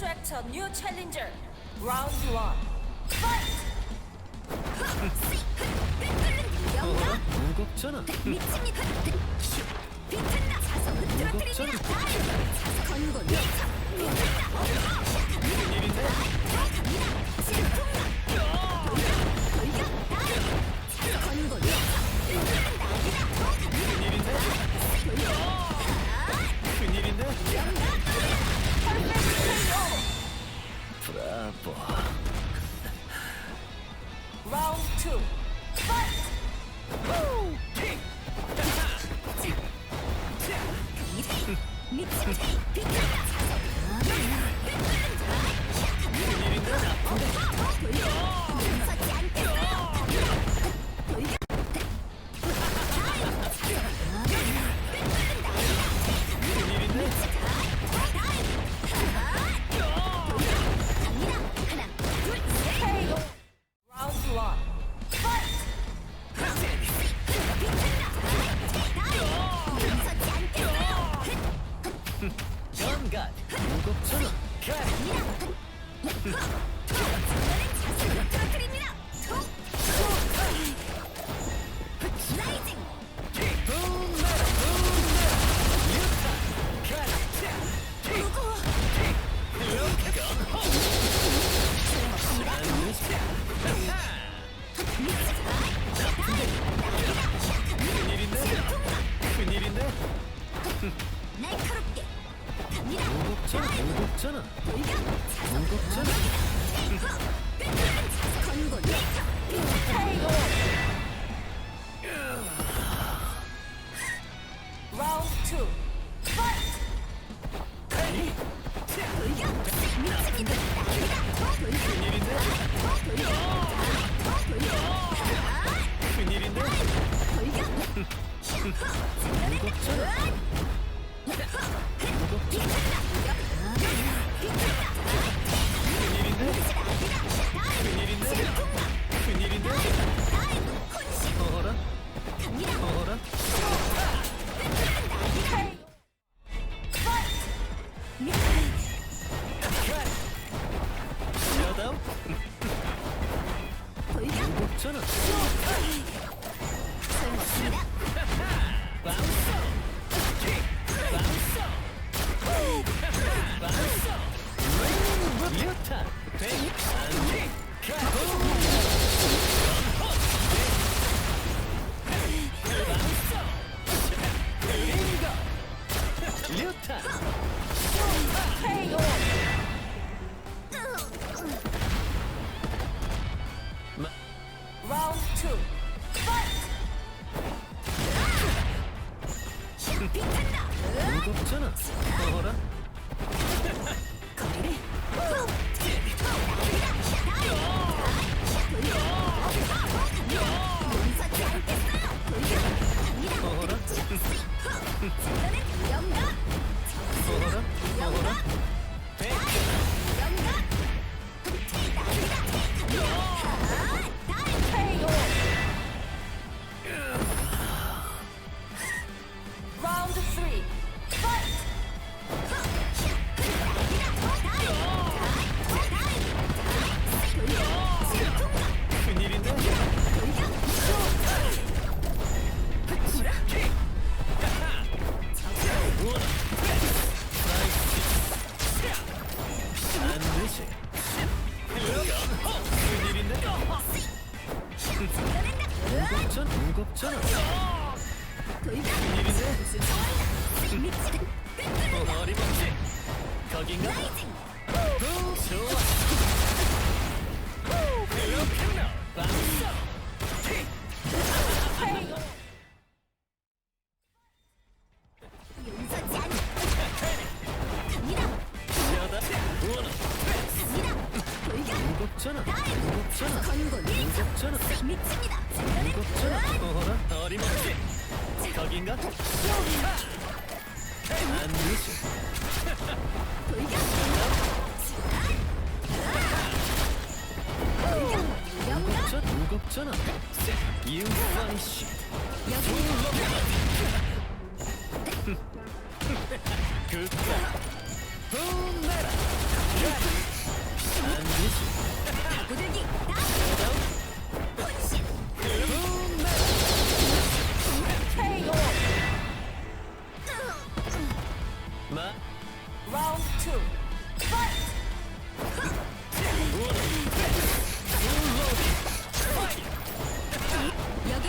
attract a new challenger. Round 1. Fight! 무겁잖아. 미칩니다. 비탄다. 자석 흐트러뜨립니다. 건곤 밀착. 비탄다. 갑니다. 갑니다. 질풍나. 돌격. 자석 건곤 밀착. 비탄다. 갑니다. 큰일인데? Perfect KO! 브라보. Round 2. Fight! 미친 비탄다. 용서지 않겠어요. 돌격. KO! Round 1. Fight! 용서지 않겠어요. 연갓. 무겁잖아. 터뜨립니다. 라이징. 무거워. 큰일인데? 날카롭게 갑니다. 무겁잖아. 돌격. 무겁잖아. 건곤 밀착. KO! Round 2. Fight! 돌격. 미치겠다. 돌격. 큰일인데? 돌격. 무겁잖아. 큰일인데? 어라? 어라? KO! Fight! 셧다운? 무겁잖아. 리어타. 리어타. KO! Round 2. Fight! 무겁잖아. 어라? 어라? 어라? KO! Round 3. Fight! 큰일인데? 반드시. 큰일인데? 무겁잖아. 큰일인데? 어림없지. 거긴가? 좋아. 그렇구나. 박수. KO! 용서지 않. 갑니다. 셔다. 원어. 갑니다. 돌격. 무겁잖아. 무겁잖아. 건곤 밀착. 무겁잖아. 미칩니다. 무겁잖아. 어라? 어림없지. 거긴가? 반드시. 돌격. 무겁잖아. You fly shit. 굿다. 뿜내라. 반드시 고들기 다 혼신 뿜내라. KO. 마 Round 2. Fight. 여긴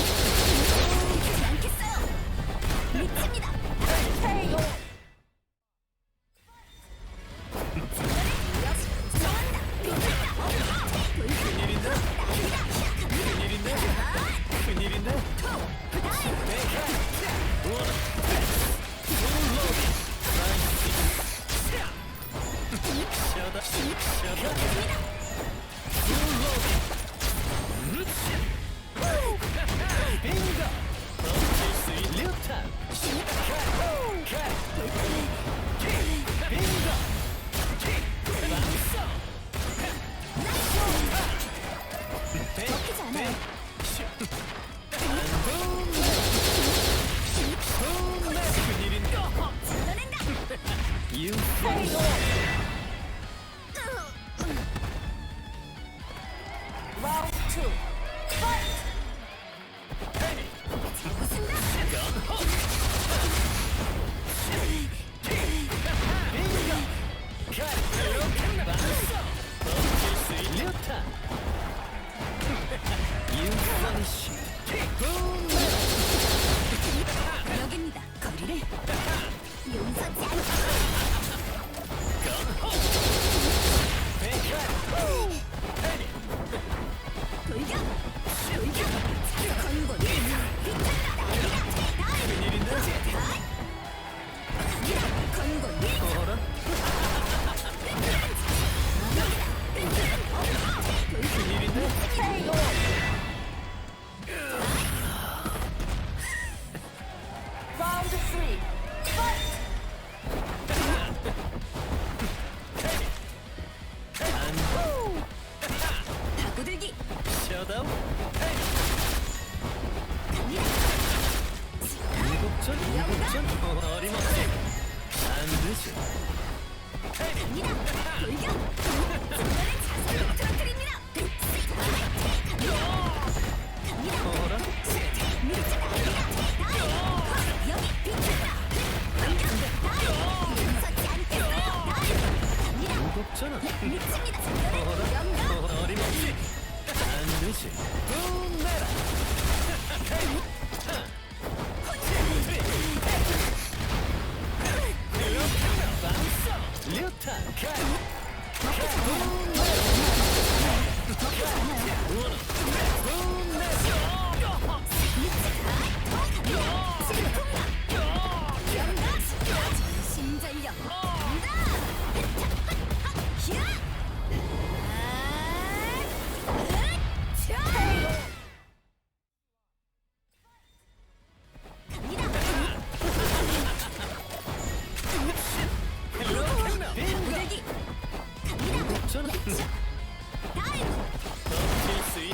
그렇지 않겠어요. 미칩니다. KO. 좋아한다. 괜찮다. 큰일인데? 큰일인데? 큰일인데? 셔다 셔다 빙고 멈출 수 있는 류탄 빙고 방송 먹히지 않아요. 큰일인데 불러낸다. You KO. Round 2. Fight. 여기입니다. 거리를 용서치 않고 돌격 돌격 건곤 비쳤다 건곤 KO. Round 3. Fight. 바꾸들기 셔다운 갑니다. 일곱전 어림없지 반드시 갑니다. 돌격 중간에 자세로 틀어뜨립니다. 갑니다. 어라 여기 비쳤다. 용서치 않겠어요. 갑니다. 무겁잖아 미칩니다. 영감 어림없지 반드시 뿜내라 류탄 심전력 고들기 무겁잖아 다이브 덮칠 수 있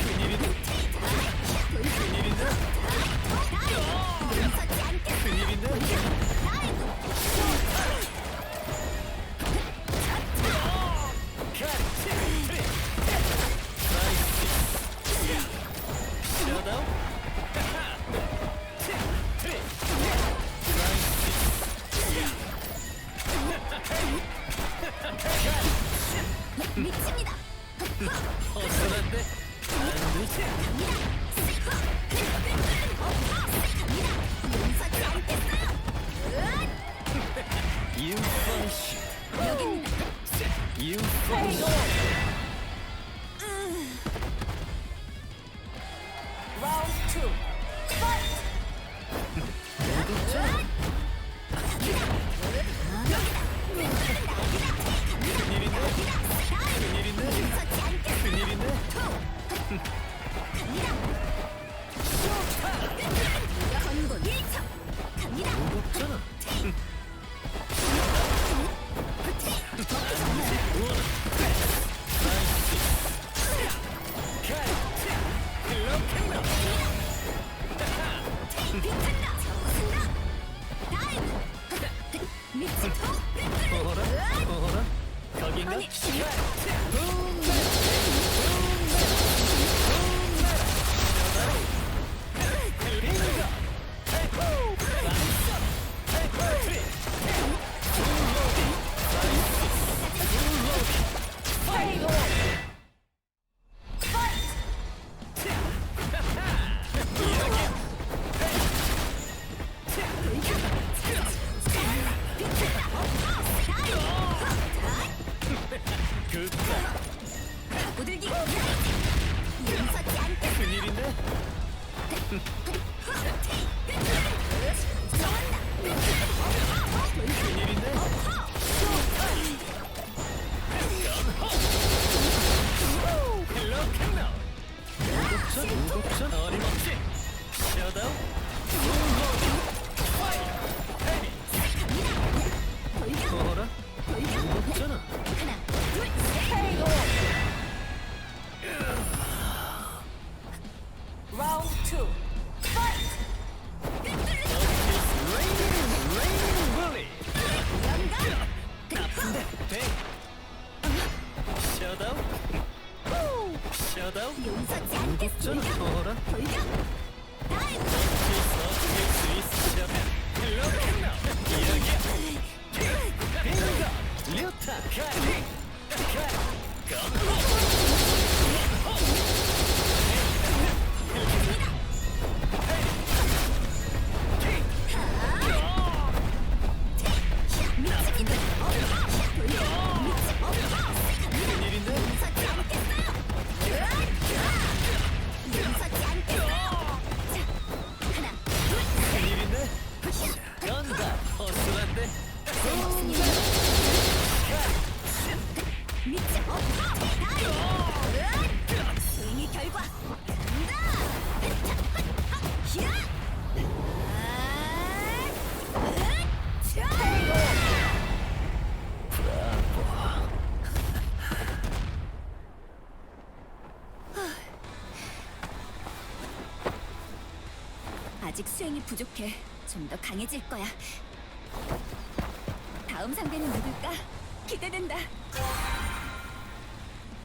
큰일인데 큰일인데 용서치 않겠어요. 큰일인데 셔다운 미칩니다. 어설한데 반드시 용서치 않겠어요. You fun shit 여기입니다. You fun KO. shit Round 2. Fight. 무겁잖아 큰일인데 큰일인데 용서치 않겠어요. 큰일인데 건곤 1점 갑니다. 무겁잖아 모들기 용서치 않겠어. 큰일인데? 큰일인데? 힐러캔나 무곡전 어림없이 셔다운 어라? 무곡전아 하나, 둘, 셋. Round 2. Fight! 셔다운 용서치 않겠어. 무곡전 어라? 돌격. 다이브. 미치겠다. 돌격. 미치. 용서치 않겠어요. 용서치 않겠어요. 자, 하나, 둘, 셋. 간다 어슬한데 쓸모없으니 미쳐 다이브. 수행의 결과 간다. 히야. 아직 수행이 부족해. 좀 더 강해질 거야. 다음 상대는 누굴까? 기대된다.